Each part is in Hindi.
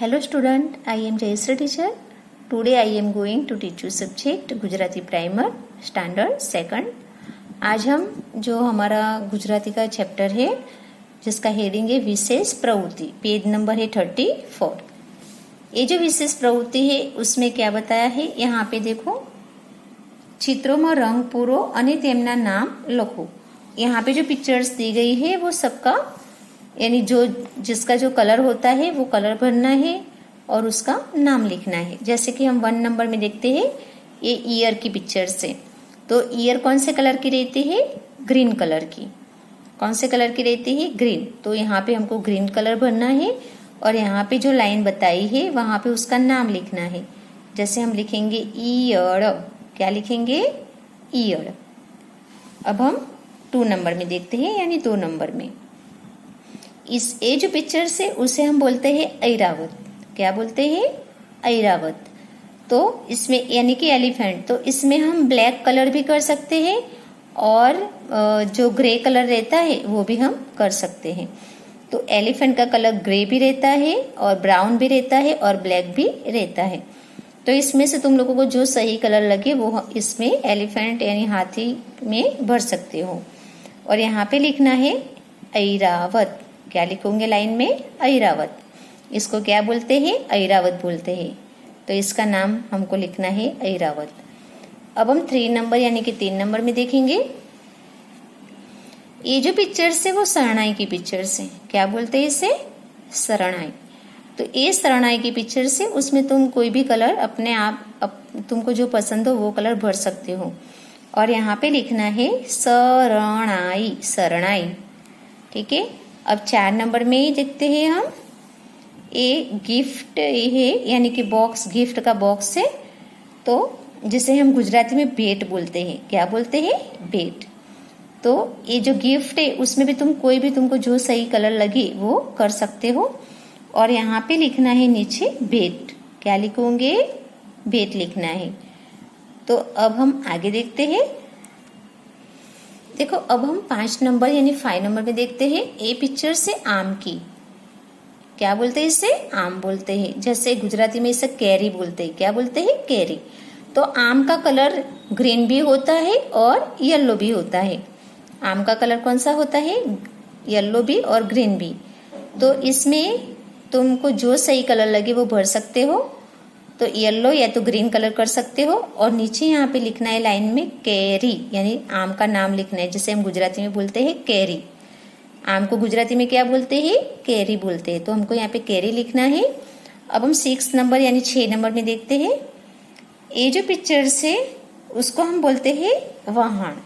Hello student, I am Jayasri teacher. Today I am going to teach you subject Gujarati primer standard second. आज हम जो हमारा गुजराती का चैप्टर है जिसका हेडिंग है विशेष प्रवृत्ति, पेज नंबर है 34। ये जो विशेष प्रवृत्ति है उसमें क्या बताया है, यहाँ पे देखो चित्रों रंग पूरो અને તેમના नाम લખો। यहाँ पे जो पिक्चर्स दी गई है वो सबका यानी जो जिसका जो कलर होता है वो कलर भरना है और उसका नाम लिखना है। जैसे कि हम 1 नंबर में देखते हैं ये ईयर की पिक्चर से, तो ईयर कौन से कलर की रहती है, ग्रीन कलर की। कौन से कलर की रहती है, ग्रीन। तो यहाँ पे हमको ग्रीन कलर भरना है और यहाँ पे जो लाइन बताई है वहां पे उसका नाम लिखना है। जैसे हम लिखेंगे ईयर, क्या लिखेंगे, ईयर। अब हम 2 नंबर में देखते हैं यानी 2 नंबर में इस ए जो पिक्चर से उसे हम बोलते हैं ऐरावत। क्या बोलते हैं, ऐरावत। तो इसमें यानी कि एलिफेंट, तो इसमें हम ब्लैक कलर भी कर सकते हैं और जो ग्रे कलर रहता है वो भी हम कर सकते हैं। तो एलिफेंट का कलर ग्रे भी रहता है और ब्राउन भी रहता है और ब्लैक भी रहता है। तो इसमें से तुम लोगों को जो सही कलर लगे वो इसमें एलिफेंट यानी हाथी में भर सकते हो। और यहाँ पे लिखना है ऐरावत। क्या लिखोगे लाइन में, ऐरावत। इसको क्या बोलते हैं, ऐरावत बोलते हैं। तो इसका नाम हमको लिखना है ऐरावत। अब हम 3 नंबर यानी कि 3 नंबर में देखेंगे। ये जो पिक्चर्स है वो शरणाई की पिक्चर्स है। क्या बोलते हैं इसे, शरणाई। तो ये शरणाई की पिक्चर्स है, उसमें तुम कोई भी कलर अपने आप तुमको जो पसंद हो वो कलर भर सकते हो। और यहाँ पे लिखना है शरणाई, शरणाई। ठीक है। अब 4 नंबर में ही देखते हैं हम, ये गिफ्ट है यानी कि बॉक्स, गिफ्ट का बॉक्स है। तो जिसे हम गुजराती में भेट बोलते हैं। क्या बोलते हैं, भेट। तो ये जो गिफ्ट है उसमें भी तुम कोई भी तुमको जो सही कलर लगे वो कर सकते हो। और यहाँ पे लिखना है नीचे भेट। क्या लिखोगे, भेट लिखना है। तो अब हम आगे देखते हैं। देखो अब हम 5 नंबर यानी 5 नंबर में देखते हैं। ए पिक्चर से आम की। क्या बोलते हैं इसे, आम बोलते हैं। जैसे गुजराती में इसे कैरी बोलते हैं। क्या बोलते हैं, कैरी। तो आम का कलर ग्रीन भी होता है और येलो भी होता है। आम का कलर कौन सा होता है, येलो भी और ग्रीन भी। तो इसमें तुमको जो सही कलर लगे वो भर सकते हो। तो येलो या तो ग्रीन कलर कर सकते हो। और नीचे यहाँ पे लिखना है लाइन में कैरी, यानी आम का नाम लिखना है। जैसे हम गुजराती में बोलते हैं कैरी, आम को गुजराती में क्या बोलते हैं, कैरी बोलते हैं। तो हमको यहाँ पे कैरी लिखना है। अब हम 6 नंबर यानी 6 नंबर में देखते हैं। ये जो पिक्चर्स है उसको हम बोलते हैं वाहन।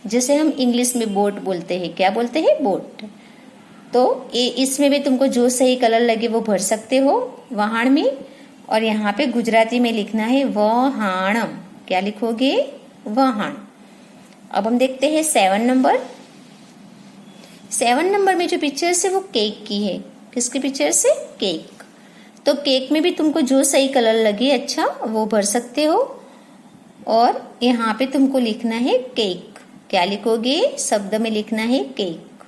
जैसे हम इंग्लिश में बोट बोलते हैं। क्या बोलते हैं, बोट। तो ये इसमें भी तुमको जो सही कलर लगे वो भर सकते हो वाहन में। और यहाँ पे गुजराती में लिखना है वहाणम। क्या लिखोगे, वहाण। अब हम देखते हैं 7 नंबर। 7 नंबर में जो पिक्चर्स है वो केक की है। किसकी पिक्चर से, केक। तो केक में भी तुमको जो सही कलर लगे अच्छा वो भर सकते हो। और यहाँ पे तुमको लिखना है केक। क्या लिखोगे, शब्द में लिखना है केक।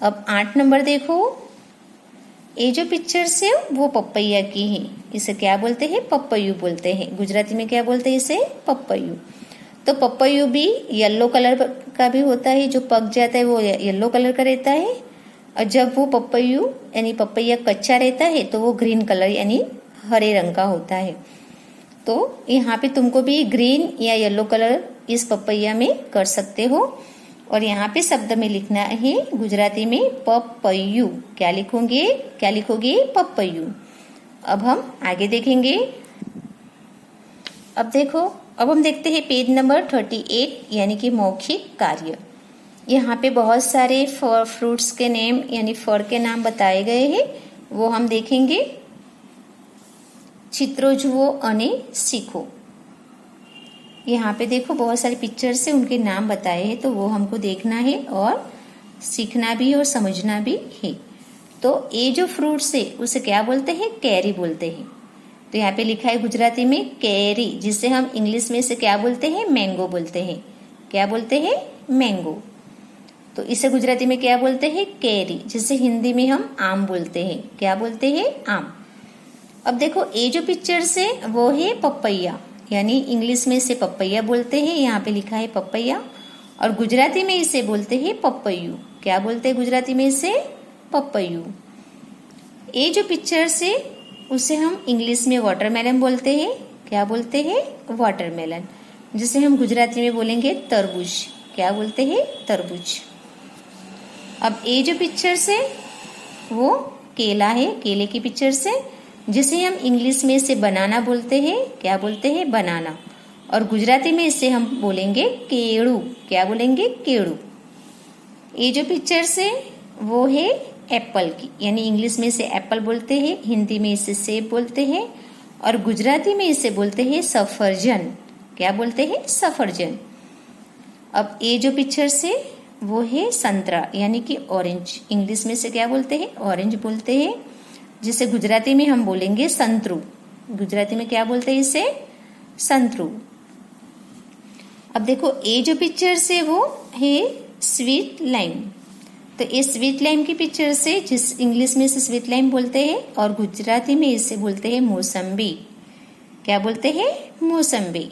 अब 8 नंबर देखो। ये जो पिक्चर्स है वो पपैया की है। इसे क्या बोलते हैं, पपैयू बोलते हैं। गुजराती में क्या बोलते हैं इसे, पपैयू। तो पपैयू भी येलो कलर का भी होता है, जो पक जाता है वो येलो कलर का रहता है। और जब वो पपैयू यानी पपैया कच्चा रहता है तो वो ग्रीन कलर यानी हरे रंग का होता है। तो यहाँ पे तुमको भी ग्रीन या येलो कलर इस पपैया में कर सकते हो। और यहाँ पे शब्द में लिखना है गुजराती में पपैयू। क्या लिखोगे, क्या लिखोगे, पपैयू। अब हम आगे देखेंगे। अब देखो, अब हम देखते हैं पेज नंबर 38 यानी कि मौखिक कार्य। यहाँ पे बहुत सारे फ्रूट्स के नेम यानी फल के नाम बताए गए हैं, वो हम देखेंगे। चित्रो जुओ अने सीखो। यहाँ पे देखो बहुत सारे पिक्चर्स से उनके नाम बताए हैं, तो वो हमको देखना है और सीखना भी और समझना भी है। तो ये जो फ्रूट्स है उसे क्या बोलते हैं, कैरी बोलते हैं। तो यहाँ पे लिखा है गुजराती में कैरी, जिसे हम इंग्लिश में से क्या बोलते हैं, मैंगो बोलते हैं। क्या बोलते हैं, मैंगो। तो इसे गुजराती में क्या बोलते हैं? केरी, जिसे हिंदी में हम आम बोलते हैं। क्या बोलते हैं? आम। अब देखो ये जो पिक्चर्स है वो है पपैया, यानी इंग्लिश में इसे पपैया बोलते हैं, यहाँ पे लिखा है पपैया, और गुजराती में इसे बोलते हैं पपैयू। क्या बोलते हैं गुजराती में इसे? पपैयू। ये जो पिक्चर्स है उसे हम इंग्लिश में वाटरमेलन बोलते हैं। क्या बोलते हैं? वाटरमेलन, जिसे हम गुजराती में बोलेंगे तरबूज। क्या बोलते हैं? तरबूज। अब ये जो पिक्चर्स है वो केला है, केले की पिक्चर्स है, जिसे हम इंग्लिश में इसे बनाना बोलते हैं। क्या बोलते हैं? बनाना, और गुजराती में इसे हम बोलेंगे केड़ू। क्या बोलेंगे? केड़ू। ये जो पिक्चर्स है वो है एप्पल की, यानी इंग्लिश में इसे एप्पल बोलते हैं, हिंदी में इसे सेब बोलते हैं, और गुजराती में इसे बोलते हैं सफरजन। क्या बोलते हैं? सफरजन। अब ये जो पिक्चर्स है वो है संतरा, यानी कि ऑरेंज। इंग्लिश में इसे क्या बोलते हैं? ऑरेंज बोलते हैं, जिसे गुजराती में हम बोलेंगे संतरू। गुजराती में क्या बोलते हैं इसे? संतरू। अब देखो ये जो पिक्चर्स है वो है स्वीट लाइम। तो ये स्वीट लाइम की पिक्चर्स है, जिस इंग्लिश में इसे स्वीट लाइम बोलते हैं, और गुजराती में इसे बोलते हैं मौसम्बी। क्या बोलते हैं? मौसम्बी।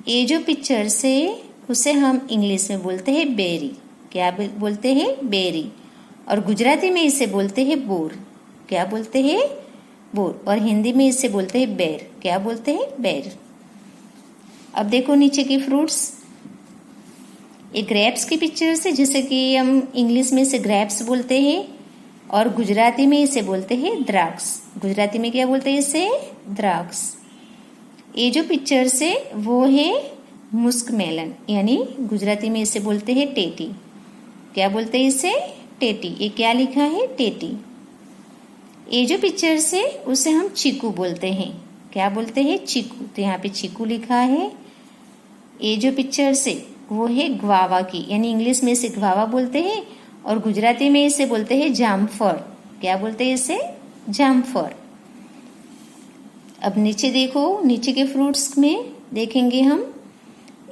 ये जो पिक्चर्स है उसे हम इंग्लिश में बोलते हैं बेरी। क्या बोलते हैं? बेरी, और गुजराती में इसे बोलते हैं बोर। क्या बोलते हैं? बोर, और हिंदी में इसे बोलते हैं बेर। क्या बोलते हैं? बेर। अब देखो नीचे की फ्रूट्स, ये ग्रेप्स की पिक्चर्स है, जिसे कि हम इंग्लिश में इसे ग्रेप्स बोलते हैं, और गुजराती में इसे बोलते हैं द्राक्ष। गुजराती में क्या बोलते हैं इसे? द्राक्ष। ये जो पिक्चर्स है वो है मुस्क मेलन, यानी गुजराती में इसे बोलते हैं टेटी। क्या बोलते हैं इसे? टेटी। ये क्या लिखा है? टेटी। ये जो पिक्चर्स है उसे हम चीकू बोलते हैं। क्या बोलते हैं? चीकू। तो यहाँ पे चीकू लिखा है। ये जो पिक्चर्स है वो है ग्वावा की, यानी इंग्लिश में इसे ग्वावा बोलते हैं, और गुजराती में इसे बोलते हैं जामफर। क्या बोलते हैं इसे? जामफर। अब नीचे देखो, नीचे के फ्रूट्स में देखेंगे हम,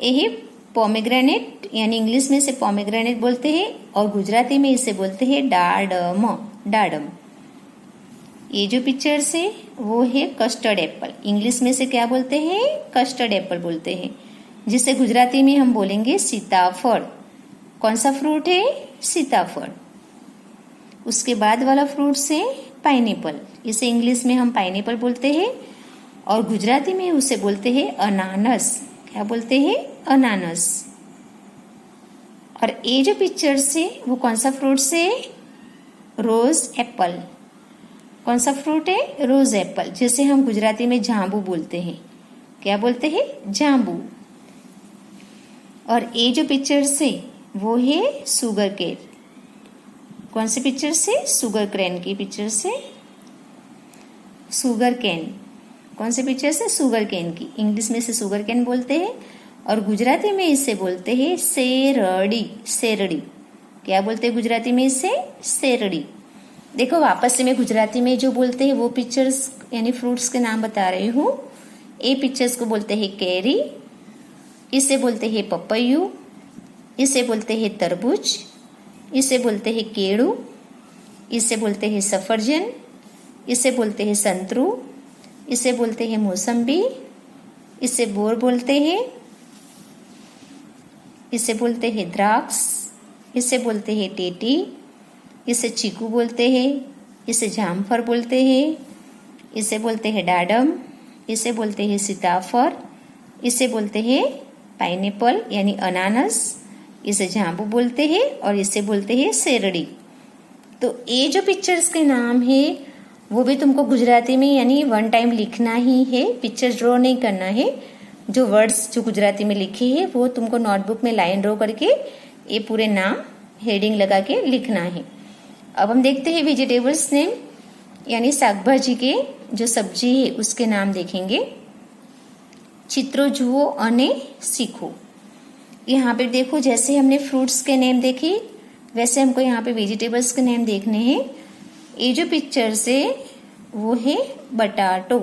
ये है पोमेग्रेनेट, यानी इंग्लिश में इसे पोमेग्रेनेट बोलते हैं, और गुजराती में इसे बोलते हैं डाडम। डाडम। ये जो पिक्चर्स है वो है कस्टर्ड एप्पल। इंग्लिश में इसे क्या बोलते हैं? कस्टर्ड एप्पल बोलते हैं, जिसे गुजराती में हम बोलेंगे सीताफल। कौन सा फ्रूट है? सीताफल। उसके बाद वाला फ्रूट्स है पाइनएप्पल। इसे इंग्लिश में हम पाइनएप्पल बोलते हैं, और गुजराती में उसे बोलते हैं अनानस। क्या बोलते हैं? अनानस। और ये जो पिक्चर्स है वो कौन सा फ्रूट्स है? रोज एप्पल। कौन सा फ्रूट है? रोज एप्पल, जिसे हम गुजराती में जांबू बोलते हैं। क्या बोलते हैं? जांबू। और ये जो पिक्चर्स है वो है सुगर केन। कौन सी पिक्चर्स है? सुगर केन की पिक्चर्स है। Sugar cane. कौन सी पिक्चर्स है? सुगर केन की। इंग्लिश में इसे सुगर केन बोलते हैं, और गुजराती में इसे बोलते हैं सेरड़ी। सेरड़ी। क्या बोलते हैं गुजराती में इसे? सेरड़ी। देखो वापस से मैं गुजराती में जो बोलते हैं वो पिक्चर्स यानी फ्रूट्स के नाम बता रही हूँ। ए पिक्चर्स को बोलते हैं कैरी, इसे बोलते हैं पपैयू, इसे बोलते हैं तरबूज, इसे बोलते हैं केड़ू, इसे बोलते हैं सफरजन, इसे बोलते हैं संतरू, इसे बोलते हैं मौसम्बी, इसे बोर बोलते हैं, इसे बोलते हैं द्राक्ष, इसे बोलते हैं टेटी, इसे चीकू बोलते हैं, इसे जामफर बोलते हैं, इसे बोलते हैं डाडम, इसे बोलते हैं सीताफल, इसे बोलते हैं पाइनएप्पल यानी अनानस, इसे जांबू बोलते हैं, और इसे बोलते हैं सेरड़ी। तो ये जो पिक्चर्स के नाम है वो भी तुमको गुजराती में यानी वन टाइम लिखना ही है, पिक्चर ड्रॉ नहीं करना है। जो वर्ड्स जो गुजराती में लिखे हैं वो तुमको नोटबुक में लाइन ड्रॉ करके ये पूरे नाम हेडिंग लगा के लिखना है। अब हम देखते हैं वेजिटेबल्स नेम यानी शाकभाजी के जो सब्जी है उसके नाम देखेंगे। चित्रो जुओ अने सीखो। यहाँ पे देखो जैसे हमने फ्रूट्स के नेम देखे वैसे हमको यहाँ पे वेजिटेबल्स के नेम देखने हैं। ये जो पिक्चर्स है वो है बटाटो।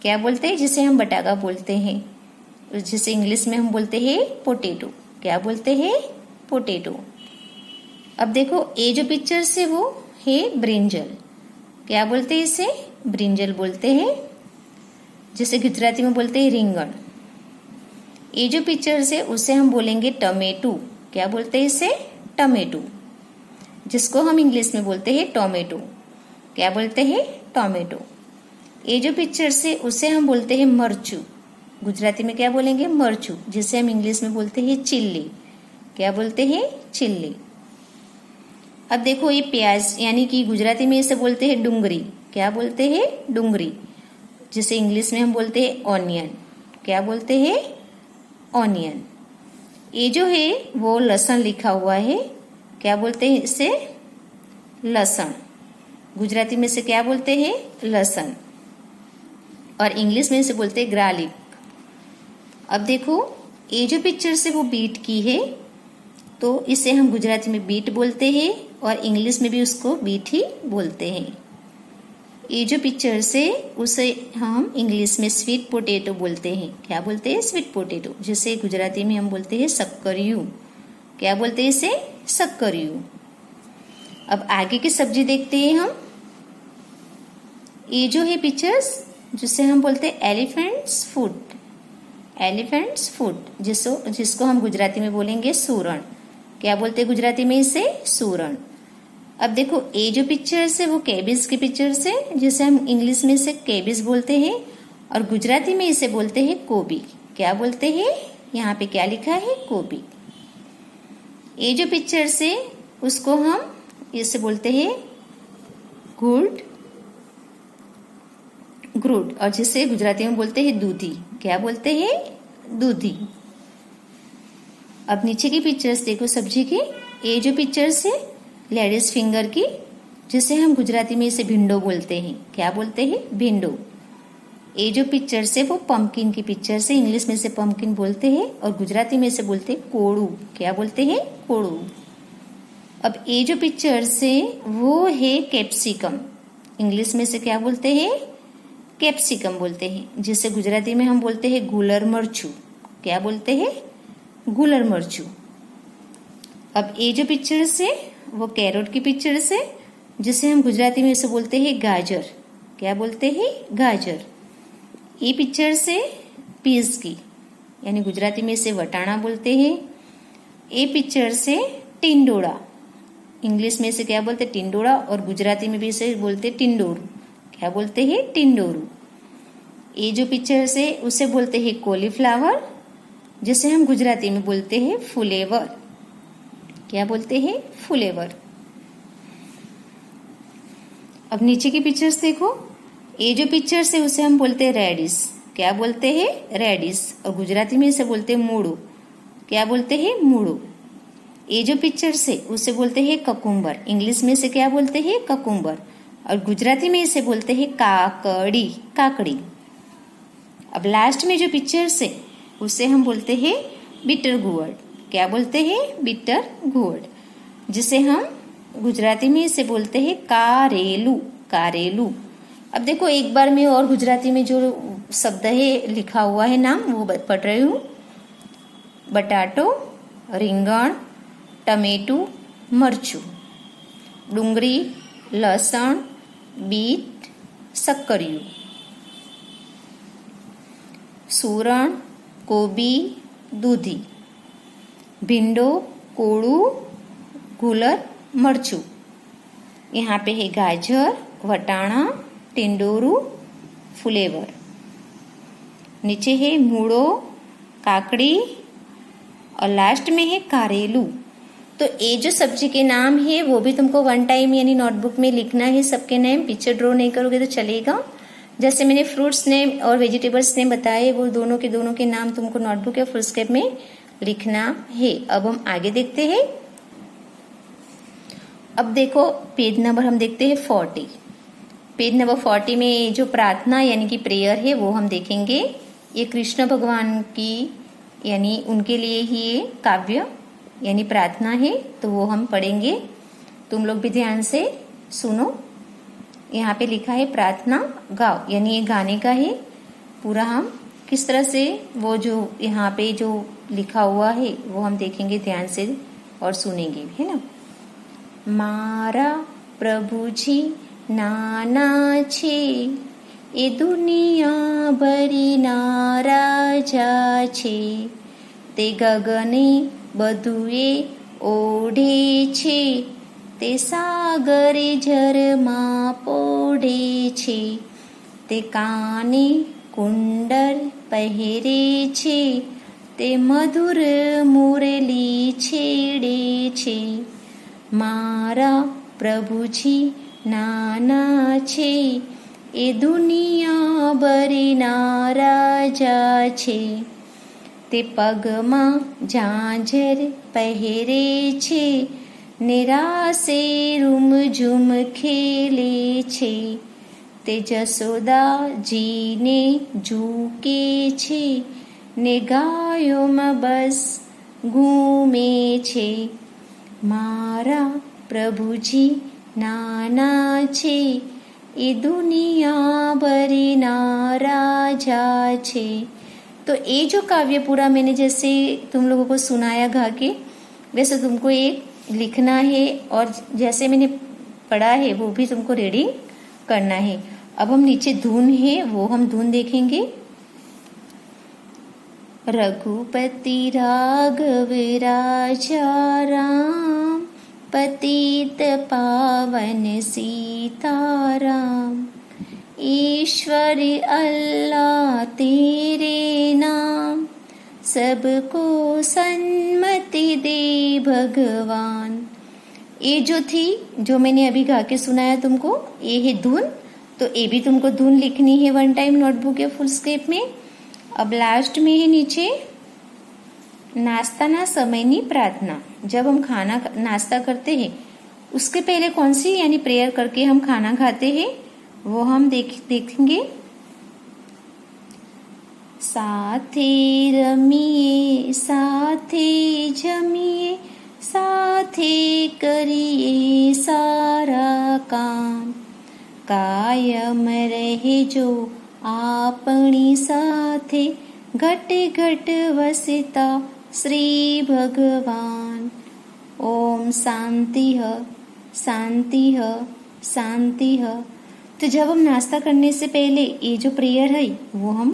क्या बोलते हैं? जिसे हम बटाका बोलते हैं, जिसे इंग्लिश में हम बोलते हैं पोटैटो। क्या बोलते हैं? पोटैटो। अब देखो ये जो पिक्चर्स है वो है ब्रिंजल। क्या बोलते हैं इसे? ब्रिंजल बोलते हैं, जिसे गुजराती में बोलते हैं रिंगण। ये जो पिक्चर्स है उसे हम बोलेंगे टमेटो। क्या बोलते हैं इसे? टमेटो, जिसको हम इंग्लिश में बोलते हैं टोमेटो। क्या बोलते हैं? टोमेटो। ये जो पिक्चर्स है उसे हम बोलते हैं मरचू। गुजराती में क्या बोलेंगे? मरचू, जिसे हम इंग्लिश में बोलते हैं चिल्ली। क्या बोलते हैं? चिल्ली। अब देखो ये प्याज, यानी कि गुजराती में इसे बोलते हैं डुंगरी। क्या बोलते हैं? डुंगरी, जिसे इंग्लिश में हम बोलते हैं ऑनियन। क्या बोलते हैं? ऑनियन। ये जो है वो लहसुन लिखा हुआ है। क्या बोलते हैं इसे? लहसुन। गुजराती में इसे क्या बोलते हैं? लहसुन, और इंग्लिश में इसे बोलते हैं गार्लिक। अब देखो ये जो पिक्चर से वो बीट की है, तो इसे हम गुजराती में बीट बोलते हैं और इंग्लिश में भी उसको बीट ही बोलते हैं। ये जो पिक्चर से उसे हम इंग्लिश में स्वीट पोटैटो बोलते हैं। क्या बोलते हैं? स्वीट पोटैटो, जिसे गुजराती में हम बोलते हैं सक्करियू। क्या बोलते हैं इसे? सक्करियू। अब आगे की सब्जी देखते हैं हम। ये जो है पिक्चर्स, जिसे हम बोलते हैं एलिफेंट्स फूड। एलिफेंट्स फूड, जिसको हम गुजराती में बोलेंगे सूरण। क्या बोलते हैं गुजराती में इसे? सूरण। अब देखो ये जो पिक्चर्स है वो कैबिज की पिक्चर्स है, जिसे हम इंग्लिश में इसे कैबिज बोलते हैं और गुजराती में इसे बोलते हैं कोबी। क्या बोलते हैं? यहाँ पे क्या लिखा है? कोबी। ये जो पिक्चर्स है उसको हम इसे बोलते हैं ग्रुड, और जिसे गुजराती में बोलते हैं दूधी। क्या बोलते हैं? दूधी। अब नीचे की पिक्चर्स देखो सब्जी की। ये जो पिक्चर्स है लेडीज फिंगर की, जिसे हम गुजराती में इसे भिंडो बोलते हैं। क्या बोलते हैं? भिंडो। ये जो पिक्चर्स है वो पंपकिन की पिक्चर्स है। इंग्लिश में इसे पंपकिन बोलते हैं और गुजराती में इसे बोलते हैं कोड़ू। क्या बोलते हैं? कोड़ू। अब ये जो पिक्चर्स है वो है कैप्सिकम। इंग्लिश में इसे क्या बोलते हैं? कैप्सिकम बोलते हैं, जिसे गुजराती में हम बोलते हैं गुलर मरचू। क्या बोलते हैं? गुलर मरचू। अब ये जो पिक्चर्स है वो कैरोट की पिक्चर्स है, जिसे हम गुजराती में इसे बोलते हैं गाजर। क्या बोलते हैं? गाजर। ये पिक्चर्स है पीस की, यानी गुजराती में इसे वटाणा बोलते हैं। ये पिक्चर्स है टिंडोरा। इंग्लिश में इसे क्या बोलते हैं? टिंडोरा, और गुजराती में भी इसे बोलते हैं टिंडोरू। क्या बोलते हैं? टिंडोरू। ये जो पिक्चर्स है उसे बोलते हैं कॉलीफ्लावर, जिसे हम गुजराती में बोलते हैं फुलेवर। क्या बोलते हैं? फुलेवर। अब नीचे की पिक्चर्स देखो। ये जो पिक्चर्स है उसे हम बोलते हैं रेडिश। क्या बोलते हैं? रेडिश, और गुजराती में इसे बोलते हैं मूड़ो। क्या बोलते हैं? मूड़ो। ये जो पिक्चर्स है उसे बोलते हैं ककुम्बर। इंग्लिश में इसे क्या बोलते हैं? ककुम्बर, और गुजराती में इसे बोलते हैं काकड़ी। अब लास्ट में जो पिक्चर्स है उसे हम बोलते हैं बिटर गुड़। क्या बोलते हैं? बिटर गुड़, जिसे हम गुजराती में इसे बोलते हैं कारेलू। अब देखो एक बार मैं और गुजराती में जो शब्द है लिखा हुआ है नाम वो पढ़ रही हूँ। बटाटो, રીંગણ, ટમેટું, મરચું, ડુંગળી, લસણ, બીટ, સક્કરિયું, सूरण, कोबी, दूधी, भिंडो, कोड़ू, गुलर, मरचू। यहाँ पे है गाजर, वटाणा, टिंडोरू, फुलेवर। नीचे है मूड़ो, काकड़ी, और लास्ट में है कारेलू। तो ये जो सब्जी के नाम है वो भी तुमको वन टाइम यानी नोटबुक में लिखना है सबके नेम। पिक्चर ड्रॉ नहीं करोगे तो चलेगा। जैसे मैंने फ्रूट्स नेम और वेजिटेबल्स नेम बताए वो दोनों के नाम तुमको नोटबुक या फुलस्केप में लिखना है। अब हम आगे देखते हैं। अब देखो पेज नंबर हम देखते हैं 40। पेज नंबर 40 में जो प्रार्थना यानी कि प्रेयर है वो हम देखेंगे। ये कृष्ण भगवान की यानी उनके लिए ही ये काव्य यानी प्रार्थना है, तो वो हम पढ़ेंगे। तुम लोग भी ध्यान से सुनो। यहाँ पे लिखा है प्रार्थना गाओ, यानी ये गाने का है पूरा। हम किस तरह से वो जो यहाँ पे जो लिखा हुआ है वो हम देखेंगे ध्यान से। और सुनेंगे, है ना। मारा प्रभुजी नाना छे, ए दुनिया भरीना राजा छे, તે ગગને બધુએ ઓઢે છે, તે સાગરે ઝરમાં પોઢે છે, તે કાને કુંડળ પહેરે છે, તે મધુર મુરલી છેડે છે. મારા પ્રભુજી નાના છે, એ દુનિયા ભરીના રાજા છે, તે પગમાં ઝાંઝર પહેરે છે, ને રાસે રૂમઝૂમ ખેલે છે, તે જશોદાજીને ઝૂકે છે, ને ગાયોમાં બસ ઘૂમે છે. મારા પ્રભુજી નાના છે, એ દુનિયા भरीना राजा છે. तो ये जो काव्य पूरा मैंने जैसे तुम लोगों को सुनाया गा के, वैसे तुमको एक लिखना है और जैसे मैंने पढ़ा है वो भी तुमको रीडिंग करना है. अब हम नीचे धुन है वो हम धुन देखेंगे. रघुपति राघव राजा राम, पतित पावन सीताराम, ईश्वर अल्लाह तेरे नाम, सबको सन्मति दे भगवान. ये जो थी, जो मैंने अभी गा के सुनाया तुमको, ये है धुन. तो ये भी तुमको धुन लिखनी है वन टाइम नोटबुक या फुल स्केप में. अब लास्ट में है नीचे नाश्ता समय नी प्रार्थना. जब हम खाना नाश्ता करते हैं उसके पहले कौन सी यानी प्रेयर करके हम खाना खाते हैं वो हम देखेंगे. साथे रमिए साथे जमिए, साथे करिए सारा काम, कायम रहे जो आपणी साथे, घट घट वसता श्री भगवान. ओम शांति शांति शांति. तो जब हम नाश्ता करने से पहले ये जो प्रेयर है वो हम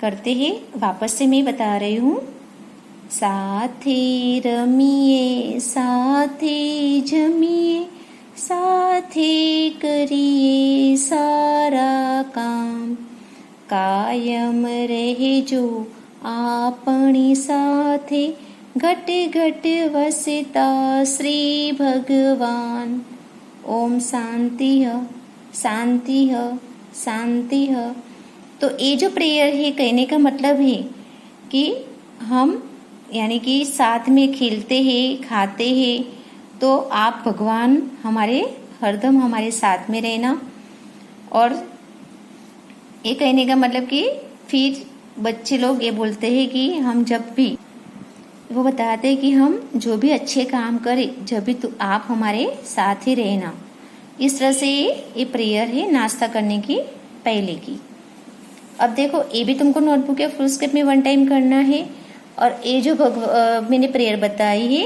करते हैं. वापस से मैं बता रही हूँ. साथे रमिए साथे जमिए, साथे करिए सारा काम, कायम रहे जो आपणी साथे, घट घट वसता श्री भगवान. ओम शांति शांति शांति. तो ये जो प्रेयर है कहने का मतलब है कि हम यानी कि साथ में खेलते हैं खाते हैं, तो आप भगवान हमारे हरदम हमारे साथ में रहना. और ये कहने का मतलब कि फिर बच्चे लोग ये बोलते हैं कि हम जब भी वो बताते हैं कि हम जो भी अच्छे काम करें जब भी तो आप हमारे साथ ही रहना. इस तरह से ये प्रेयर है नाश्ता करने की पहले की. अब देखो ये भी तुमको नोटबुक या फुल स्केप में वन टाइम करना है. और ये जो मैंने प्रेयर बताई है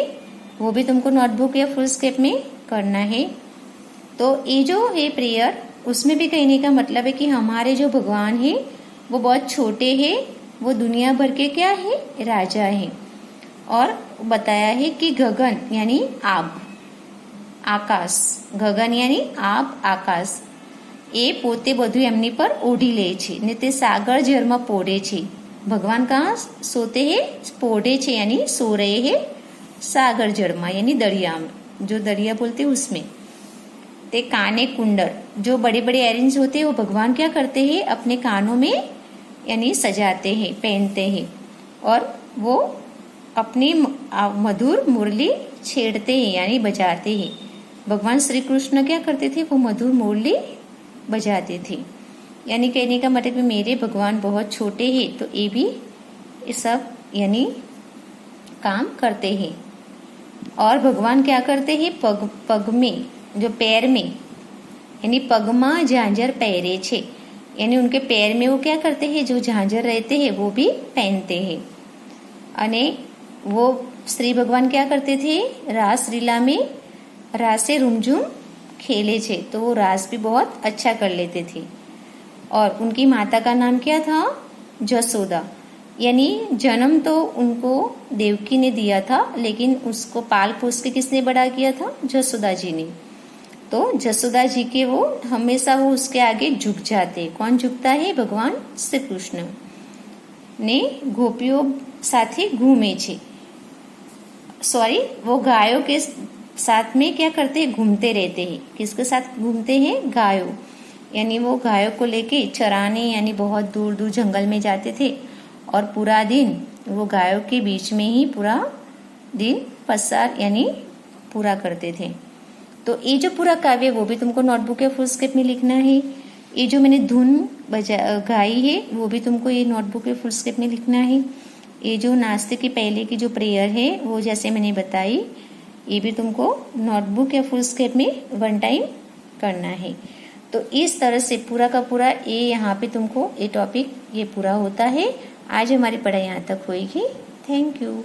वो भी तुमको नोटबुक या फुल स्केप में करना है. तो ये जो है प्रेयर उसमें भी कहने का मतलब है कि हमारे जो भगवान है वो बहुत छोटे हैं, वो दुनिया भर के क्या है राजा है. और बताया है कि गगन यानी आग, आकाश, गगन यानी आग आकाश, એ પોતે બધું એમની પર ઓઢી લે છે ને તે સાગર જળમાં પોઢે છે. भगवान कहाँ सोते हैं? पोढ़े छे यानी सो रहे हैं सागर जड़ में यानी दरिया में, जो दरिया बोलते हैं उसमें. ते काने कुंडल, जो बड़े बड़े एयरिंग्स होते हैं वो भगवान क्या करते हैं अपने कानों में यानी सजाते हैं पहनते हैं, और वो अपनी मधुर मुरली छेड़ते हैं यानी बजाते हैं. भगवान श्री कृष्ण क्या करते थे? वो मधुर मुरली बजाते थे. यानी कहने का मतलब मेरे भगवान बहुत छोटे हैं तो ये भी ये सब यानी काम करते हैं. और भगवान क्या करते हैं? पग में जो पैर में यानी पगमा झांझर पहरे छे, यानी उनके पैर में वो क्या करते हैं? जो झांझर रहते हैं वो भी पहनते हैं. अने वो श्री भगवान क्या करते थे, रास लीला में रासे रुमझुम खेले थे, तो वो रास भी बहुत अच्छा कर लेते थे। और उनकी माता का नाम क्या था, जसोदा। यानी जन्म तो उनको देवकी ने दिया था, लेकिन उसको पाल पोस के किसने बड़ा किया था, जसोदा जी ने। तो जसोदा जी के वो हमेशा वो उसके आगे झुक जाते। कौन झुकता है, भगवान श्री कृष्ण ने गोपियों साथे घूमे छे, सॉरी वो गायों के साथ में क्या करते हैं, घूमते रहते हैं। किसके साथ घूमते हैं, गायों। यानी वो गायों को लेके चराने यानी बहुत दूर दूर जंगल में जाते थे और पूरा दिन वो गायों के बीच में ही पूरा दिन पसार यानी पूरा करते थे। तो ये जो पूरा काव्य वो भी तुमको नोटबुक या फुल स्केप में लिखना है। ये जो मैंने धुन गाई है वो भी तुमको ये नोटबुक या फुल स्केप में लिखना है। ये जो नाश्ते के पहले की जो प्रेयर है वो जैसे मैंने बताई, ये भी तुमको नोटबुक या फुल स्केप में 1 टाइम करना है। तो इस तरह से पूरा का पूरा ये यहाँ पे तुमको ये टॉपिक ये पूरा होता है। आज हमारी पढ़ाई यहाँ तक होगी। Thank you.